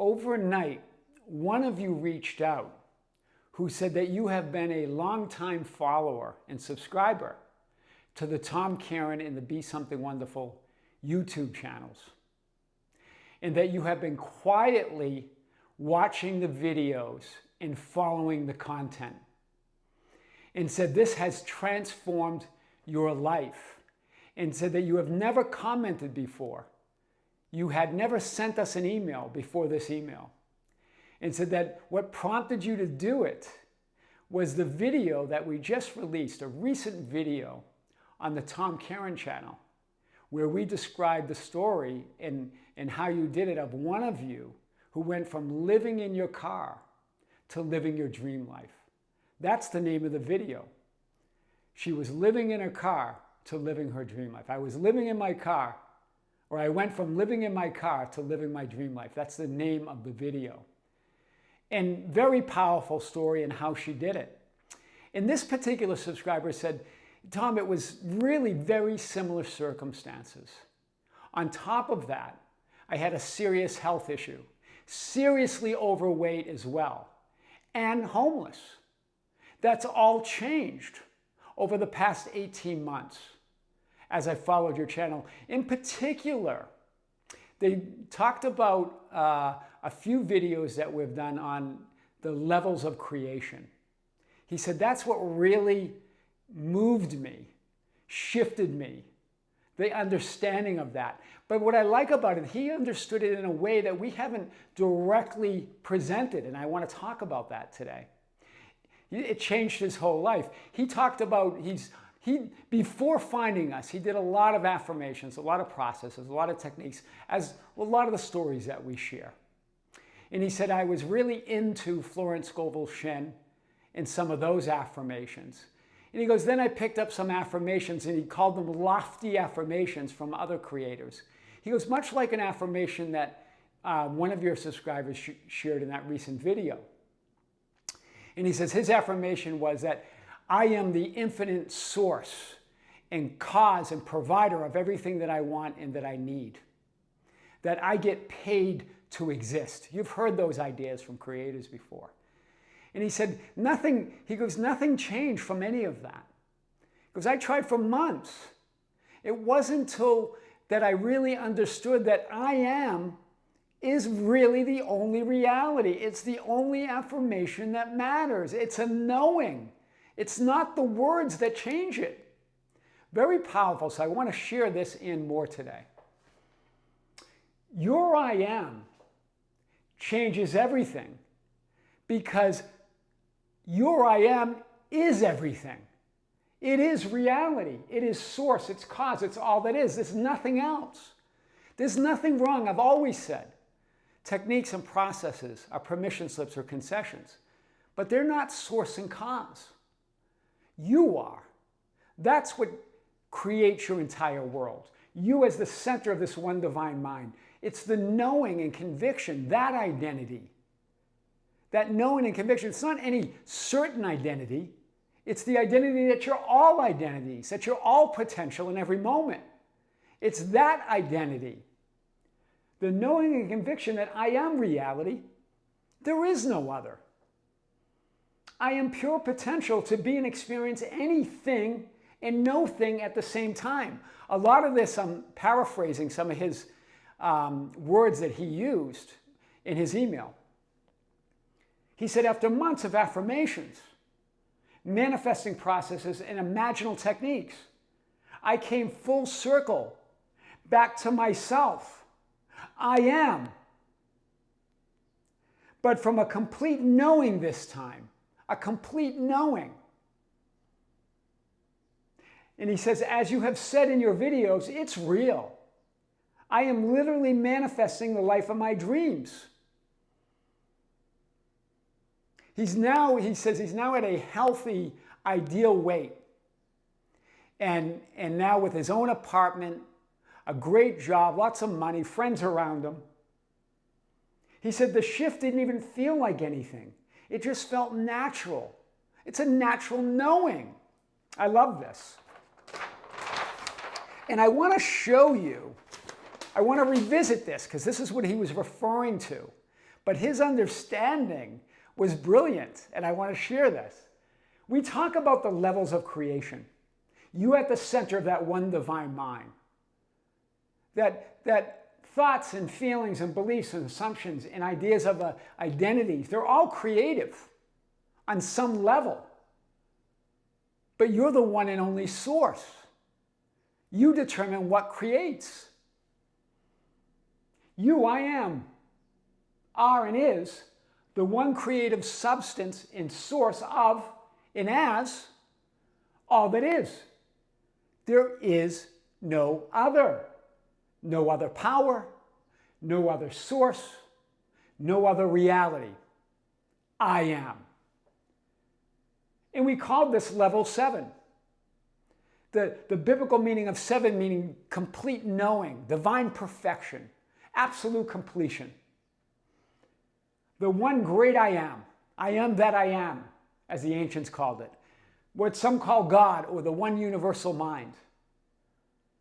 Overnight, one of you reached out who said that you have been a longtime follower and subscriber to the Tom Kearin and the Be Something Wonderful YouTube channels, and that you have been quietly watching the videos and following the content, and said this has transformed your life, and said that you have never commented before. You had never sent us an email before this email, and said that what prompted you to do it was the video that we just released, a recent video on the Tom Kearin channel, where we described the story and how you did it of one of you who went from living in your car to living your dream life. That's the name of the video. She was living in her car to living her dream life. I was living in my car, or I went from living in my car to living my dream life. That's the name of the video. And very powerful story in how she did it. And this particular subscriber said, Tom, it was really very similar circumstances. On top of that, I had a serious health issue, seriously overweight as well, and homeless. That's all changed over the past 18 months as I followed your channel. In particular, they talked about a few videos that we've done on the levels of creation. He said that's what really moved me, shifted me, the understanding of that. But what I like about it, he understood it in a way that we haven't directly presented, and I want to talk about that today. It changed his whole life. He talked about, before finding us, he did a lot of affirmations, a lot of processes, a lot of techniques, as a lot of the stories that we share. And he said, I was really into Florence Scovel Shinn and some of those affirmations. And he goes, then I picked up some affirmations, and he called them lofty affirmations from other creators. He goes, much like an affirmation that one of your subscribers shared in that recent video. And he says his affirmation was that I am the infinite source and cause and provider of everything that I want and that I need. That I get paid to exist. You've heard those ideas from creators before. And he said, nothing changed from any of that. Because I tried for months. It wasn't until that I really understood that I am is really the only reality. It's the only affirmation that matters. It's a knowing. It's not the words that change it. Very powerful. So I want to share this in more today. Your I am changes everything, because your I am is everything. It is reality. It is source. It's cause. It's all that is. There's nothing else. There's nothing wrong. I've always said techniques and processes are permission slips or concessions, but they're not source and cause. You are. That's what creates your entire world. You as the center of this one divine mind. It's the knowing and conviction, that identity. That knowing and conviction, it's not any certain identity. It's the identity that you're all identities, that you're all potential in every moment. It's that identity. The knowing and conviction that I am reality. There is no other. I am pure potential to be and experience anything and no thing at the same time. A lot of this, I'm paraphrasing some of his words that he used in his email. He said, after months of affirmations, manifesting processes, and imaginal techniques, I came full circle back to myself. I am. But from a complete knowing this time, a complete knowing. And he says, as you have said in your videos, it's real. I am literally manifesting the life of my dreams. He says he's now at a healthy, ideal weight. And now with his own apartment, a great job, lots of money, friends around him. He said the shift didn't even feel like anything. It just felt natural. It's a natural knowing. I love this. And I want to show you, I want to revisit this because this is what he was referring to. But his understanding was brilliant, and I want to share this. We talk about the levels of creation. You at the center of that one divine mind. That thoughts and feelings and beliefs and assumptions and ideas of identities, they're all creative on some level. But you're the one and only source. You determine what creates. You, I am, are and is the one creative substance and source of and as all that is. There is no other. No other power, no other source, no other reality. I am. And we call this level 7. The biblical meaning of 7 meaning complete knowing, divine perfection, absolute completion. The one great I am that I am, as the ancients called it. What some call God, or the one universal mind.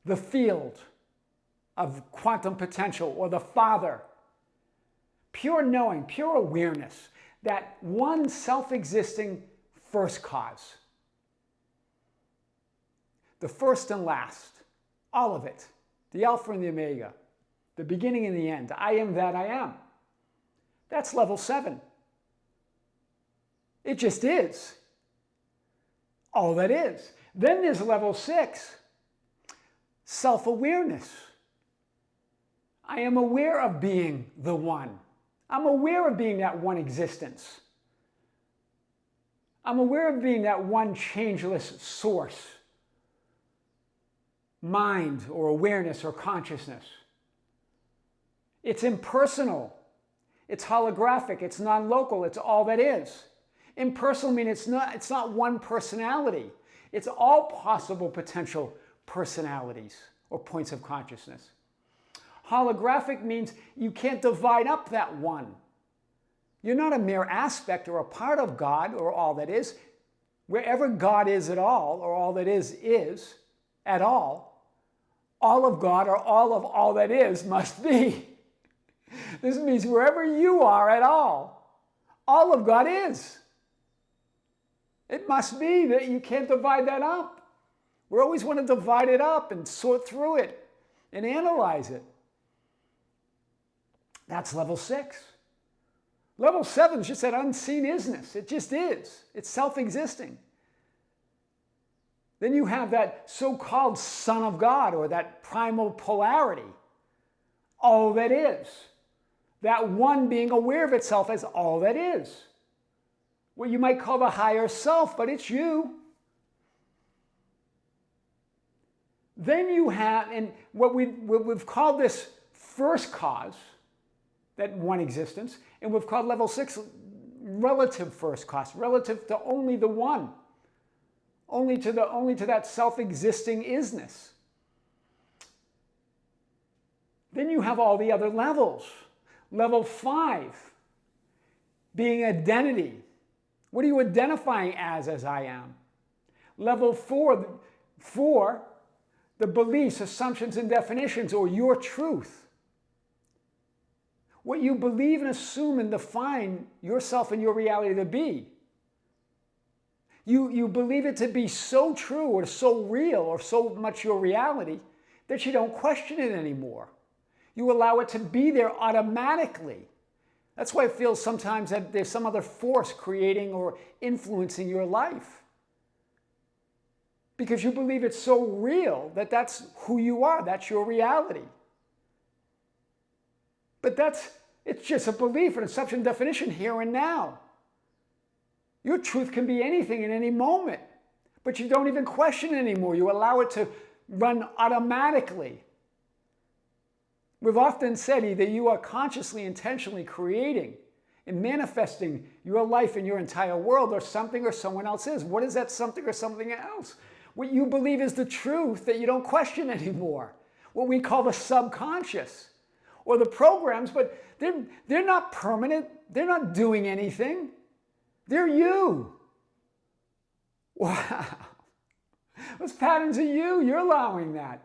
The field of quantum potential, or the Father. Pure knowing, pure awareness, that one self-existing first cause. The first and last, all of it, the Alpha and the Omega, the beginning and the end. I am that I am. That's level 7. It just is. All that is. Then there's level 6, self-awareness. I am aware of being the one. I'm aware of being that one existence. I'm aware of being that one changeless source, mind or awareness or consciousness. It's impersonal. It's holographic. It's non-local. It's all that is. Impersonal means it's not one personality. It's all possible potential personalities or points of consciousness. Holographic means you can't divide up that one. You're not a mere aspect or a part of God or all that is. Wherever God is at all, or all that is at all of God or all that is must be. This means wherever you are at all of God is. It must be that you can't divide that up. We always want to divide it up and sort through it and analyze it. That's level 6. Level 7 is just that unseen isness. It just is. It's self-existing. Then you have that so-called Son of God, or that primal polarity. All that is. That one being aware of itself as all that is. What you might call the higher self, but it's you. Then you have, and what we've called this first cause, that one existence, and we've called level 6 relative first cause, relative to only the one, only to that self-existing isness. Then you have all the other levels. Level 5 being identity. What are you identifying as I am? Level 4, the beliefs, assumptions, and definitions, or your truth. What you believe and assume and define yourself and your reality to be. You believe it to be so true or so real or so much your reality that you don't question it anymore. You allow it to be there automatically. That's why it feels sometimes that there's some other force creating or influencing your life. Because you believe it's so real that that's who you are, that's your reality. But it's just a belief, an assumption, definition here and now. Your truth can be anything in any moment, but you don't even question it anymore. You allow it to run automatically. We've often said either you are consciously, intentionally creating and manifesting your life and your entire world, or something or someone else is. What is that something or something else? What you believe is the truth that you don't question anymore. What we call the subconscious or the programs, but they're not permanent. They're not doing anything. They're you. Wow. Those patterns are you. You're allowing that.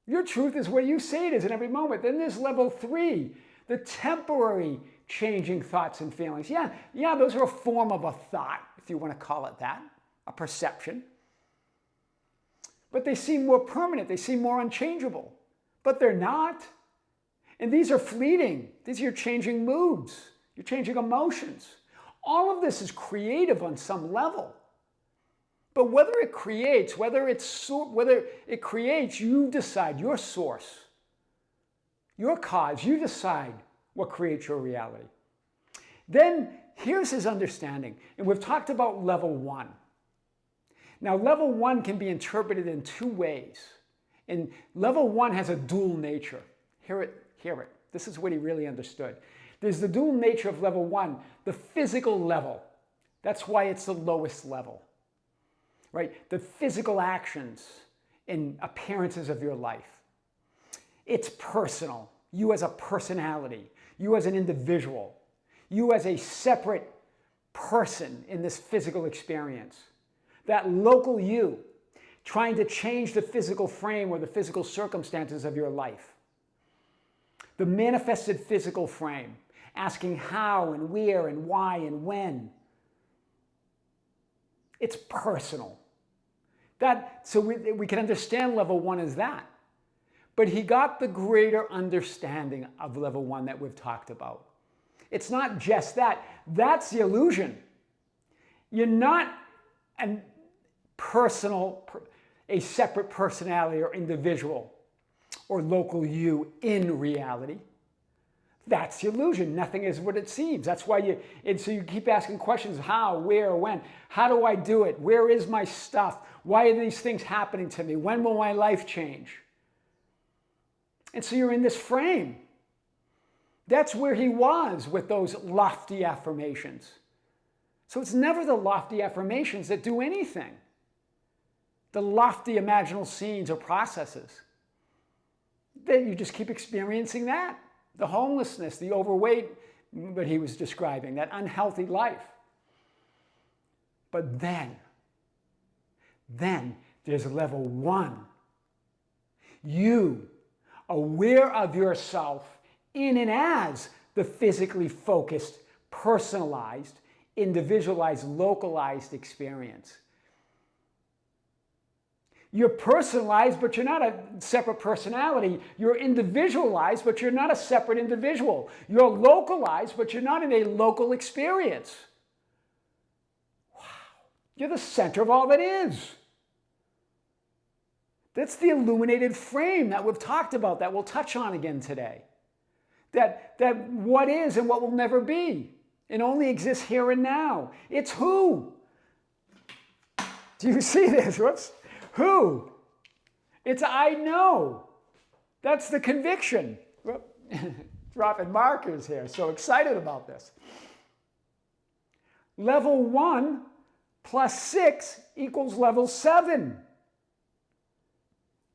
Your truth is what you say it is in every moment. Then there's level 3, the temporary changing thoughts and feelings. Yeah, those are a form of a thought, if you want to call it that, a perception. But they seem more permanent, they seem more unchangeable. But they're not. And these are fleeting. These are your changing moods, your changing emotions. All of this is creative on some level. But whether it creates, you decide, your source, your cause, you decide what creates your reality. Then here's his understanding. And we've talked about level 1. Now, level 1 can be interpreted in 2 ways. And level 1 has a dual nature. Hear it. This is what he really understood. There's the dual nature of level 1, the physical level. That's why it's the lowest level. Right? The physical actions and appearances of your life. It's personal. You as a personality. You as an individual. You as a separate person in this physical experience. That local you, trying to change the physical frame or the physical circumstances of your life. The manifested physical frame, asking how and where and why and when. It's personal. So we can understand level 1 as that. But he got the greater understanding of level 1 that we've talked about. It's not just that. That's the illusion. You're not a separate personality or individual or local you in reality. That's the illusion. Nothing is what it seems. That's why so you keep asking questions. How, where, when? How do I do it? Where is my stuff? Why are these things happening to me? When will my life change? And so you're in this frame. That's where he was with those lofty affirmations. So it's never the lofty affirmations that do anything. The lofty imaginal scenes or processes. Then you just keep experiencing that. The homelessness, the overweight that he was describing, that unhealthy life. But then there's level 1. You, aware of yourself in and as the physically focused, personalized, individualized, localized experience. You're personalized, but you're not a separate personality. You're individualized, but you're not a separate individual. You're localized, but you're not in a local experience. Wow. You're the center of all that is. That's the illuminated frame that we've talked about, that we'll touch on again today. That what is and what will never be. It only exists here and now. It's who. Do you see this? Whoops. Who? It's I know. That's the conviction. Dropping markers here. So excited about this. Level 1 plus 6 equals level 7.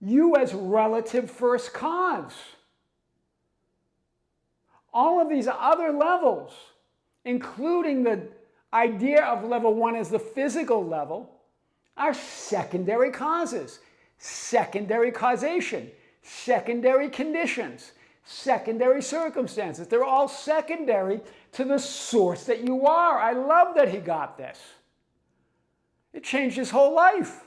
You as relative first cause. All of these other levels, including the idea of level 1 as the physical level, are secondary causes, secondary causation, secondary conditions, secondary circumstances. They're all secondary to the source that you are. I love that he got this. It changed his whole life.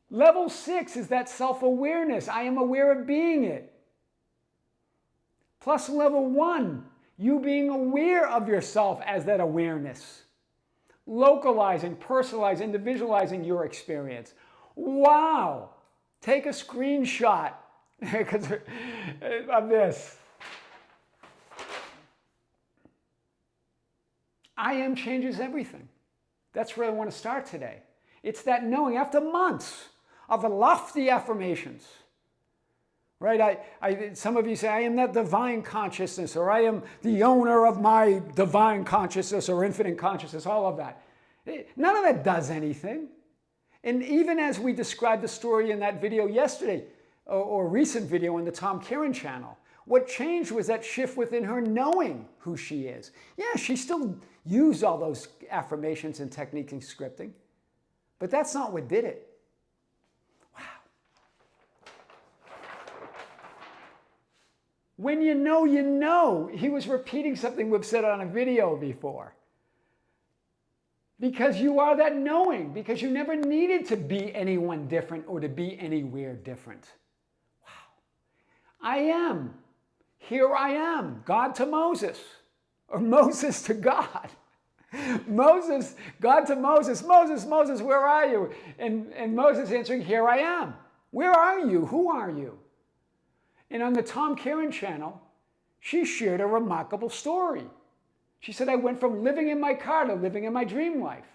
Level 6 is that self-awareness. I am aware of being it. Plus level 1, you being aware of yourself as that awareness. Localizing, personalizing, individualizing your experience. Wow! Take a screenshot of this. I am changes everything. That's where I want to start today. It's that knowing after months of lofty affirmations. Right? Some of you say, I am that divine consciousness, or I am the owner of my divine consciousness or infinite consciousness, all of that. None of that does anything. And even as we described the story in that video yesterday, or recent video on the Tom Kearin channel, what changed was that shift within her knowing who she is. Yeah, she still used all those affirmations and techniques and scripting, but that's not what did it. When you know, you know. He was repeating something we've said on a video before. Because you are that knowing, because you never needed to be anyone different or to be anywhere different. Wow. I am. Here I am. God to Moses, or Moses to God. Moses, God to Moses, Moses, Moses, where are you? And Moses answering, here I am. Where are you? Who are you? And on the Tom Kearin channel, she shared a remarkable story. She said, I went from living in my car to living in my dream life.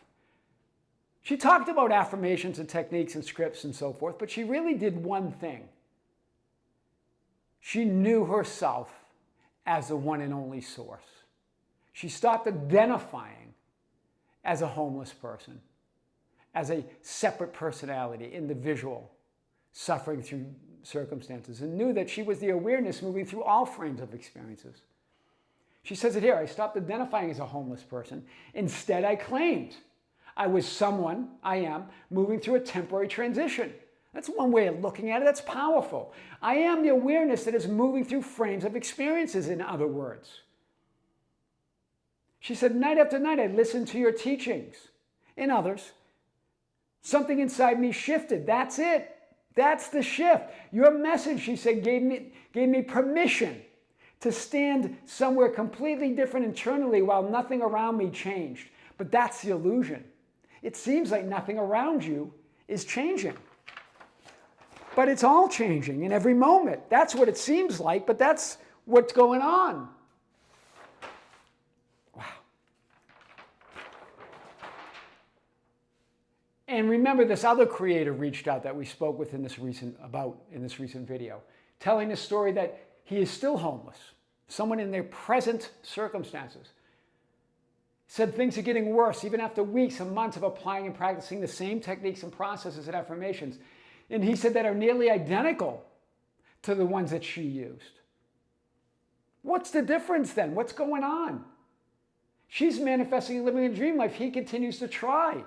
She talked about affirmations and techniques and scripts and so forth, but she really did one thing. She knew herself as the one and only source. She stopped identifying as a homeless person, as a separate personality, individual, suffering through circumstances, and knew that she was the awareness moving through all frames of experiences. She says it here, I stopped identifying as a homeless person. Instead, I claimed I was someone, I am, moving through a temporary transition. That's one way of looking at it. That's powerful. I am the awareness that is moving through frames of experiences, in other words. She said, night after night, I listened to your teachings and others. Something inside me shifted. That's it. That's the shift. Your message, she said, gave me permission to stand somewhere completely different internally while nothing around me changed. But that's the illusion. It seems like nothing around you is changing. But it's all changing in every moment. That's what it seems like, but that's what's going on. Wow. And remember, this other creator reached out that we spoke with in this recent video, telling the story that he is still homeless. Someone in their present circumstances said things are getting worse, even after weeks and months of applying and practicing the same techniques and processes and affirmations. And he said that are nearly identical to the ones that she used. What's the difference then? What's going on? She's manifesting and living a dream life. He continues to try.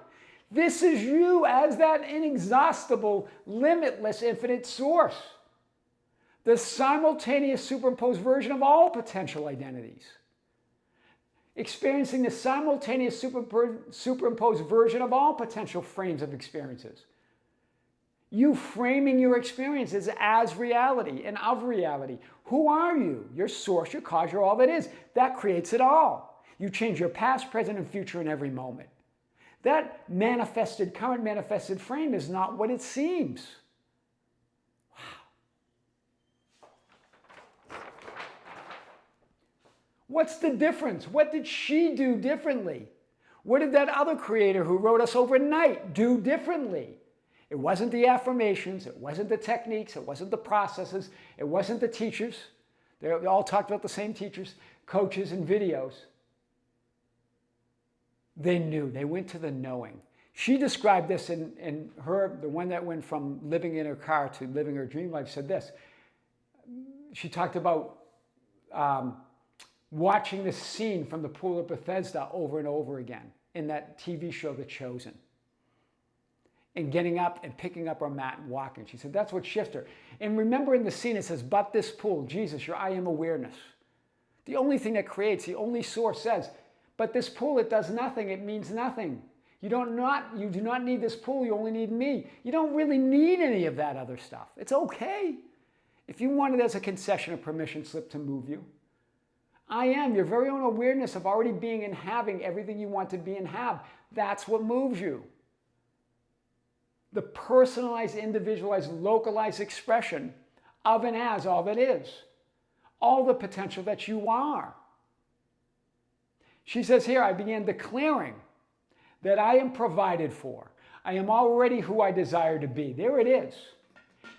This is you as that inexhaustible, limitless, infinite source. The simultaneous superimposed version of all potential identities. Experiencing the simultaneous superimposed version of all potential frames of experiences. You framing your experiences as reality and of reality. Who are you? Your source, your cause, your all that is. That creates it all. You change your past, present, and future in every moment. That manifested, current manifested frame is not what it seems. Wow. What's the difference? What did she do differently? What did that other creator who wrote us overnight do differently? It wasn't the affirmations, it wasn't the techniques, it wasn't the processes, it wasn't the teachers. They all talked about the same teachers, coaches, and videos. They knew. They went to the knowing. She described this in her, the one that went from living in her car to living her dream life, said this. She talked about watching this scene from the Pool of Bethesda over and over again in that TV show, The Chosen. And getting up and picking up her mat and walking. She said, that's what shifted her. And remember in the scene, it says, but this pool, Jesus, your I am awareness. The only thing that creates, the only source says, but this pool, it does nothing. It means nothing. You do not need this pool. You only need me. You don't really need any of that other stuff. It's okay. If you want it as a concession, a permission slip to move you. I am your very own awareness of already being and having everything you want to be and have. That's what moves you. The personalized, individualized, localized expression of and as all that is. All the potential that you are. She says here, I began declaring that I am provided for. I am already who I desire to be. There it is.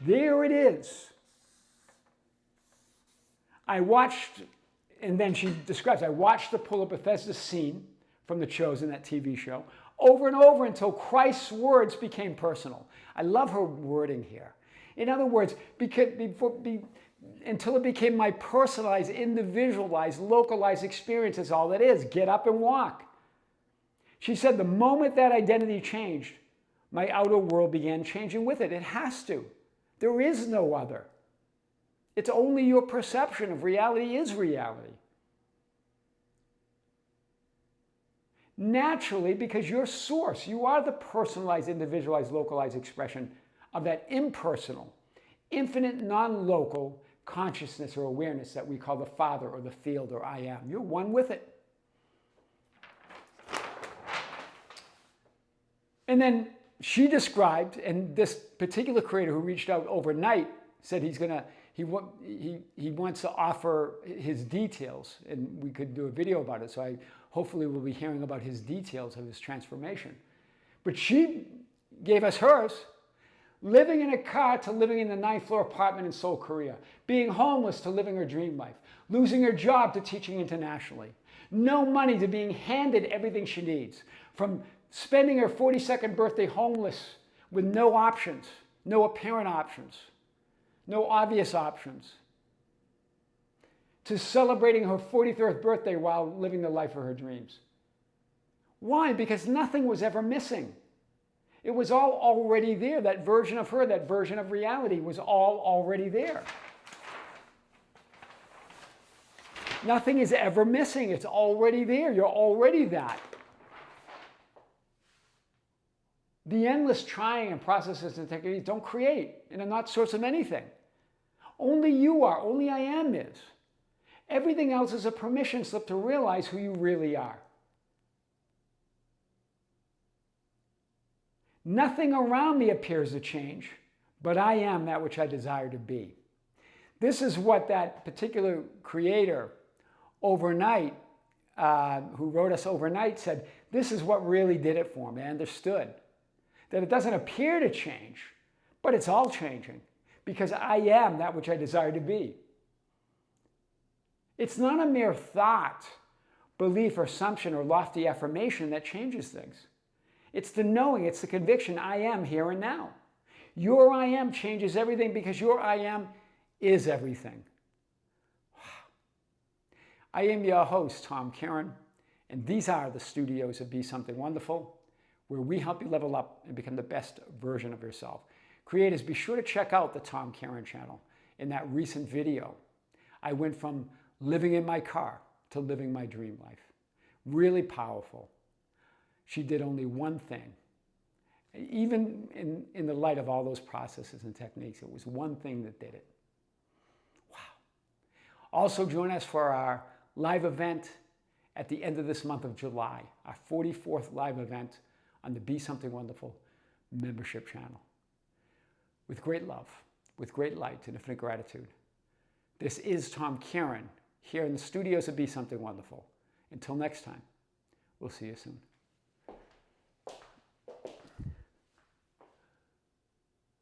There it is. I watched, and then she describes, I watched the Pool of Bethesda scene from The Chosen, that TV show, over and over until Christ's words became personal. I love her wording here. In other words, until it became my personalized, individualized, localized experience is all that is. Get up and walk. She said the moment that identity changed, my outer world began changing with it. It has to. There is no other. It's only your perception of reality is reality. Naturally, because you're source, you are the personalized, individualized, localized expression of that impersonal, infinite, non-local consciousness or awareness that we call the Father or the field or I am. You're one with it. And then she described, and this particular creator who reached out overnight said he wants to offer his details, and we could do a video about it. So I hopefully will be hearing about his details of his transformation. But she gave us hers. Living in a car to living in the 9th floor apartment in Seoul, Korea. Being homeless to living her dream life. Losing her job to teaching internationally. No money to being handed everything she needs. From spending her 42nd birthday homeless with no options, no apparent options, no obvious options, to celebrating her 43rd birthday while living the life of her dreams. Why? Because nothing was ever missing. It was all already there. That version of her, that version of reality was all already there. Nothing is ever missing. It's already there. You're already that. The endless trying and processes and techniques don't create and are not source of anything. Only you are. Only I am is. Everything else is a permission slip to realize who you really are. Nothing around me appears to change, but I am that which I desire to be. This is what that particular creator overnight, who wrote us overnight, said, this is what really did it for me. I understood that it doesn't appear to change, but it's all changing because I am that which I desire to be. It's not a mere thought, belief, or assumption, or lofty affirmation that changes things. It's the knowing, it's the conviction, I am here and now. Your I am changes everything because your I am is everything. Wow. I am your host, Tom Kearin, and these are the studios of Be Something Wonderful, where we help you level up and become the best version of yourself. Creators, be sure to check out the Tom Kearin channel. In that recent video, I went from living in my car to living my dream life. Really powerful. She did only one thing. Even in the light of all those processes and techniques, it was one thing that did it. Wow. Also join us for our live event at the end of this month of July, our 44th live event on the Be Something Wonderful membership channel. With great love, with great light and infinite gratitude. This is Tom Kearin here in the studios of Be Something Wonderful. Until next time, we'll see you soon.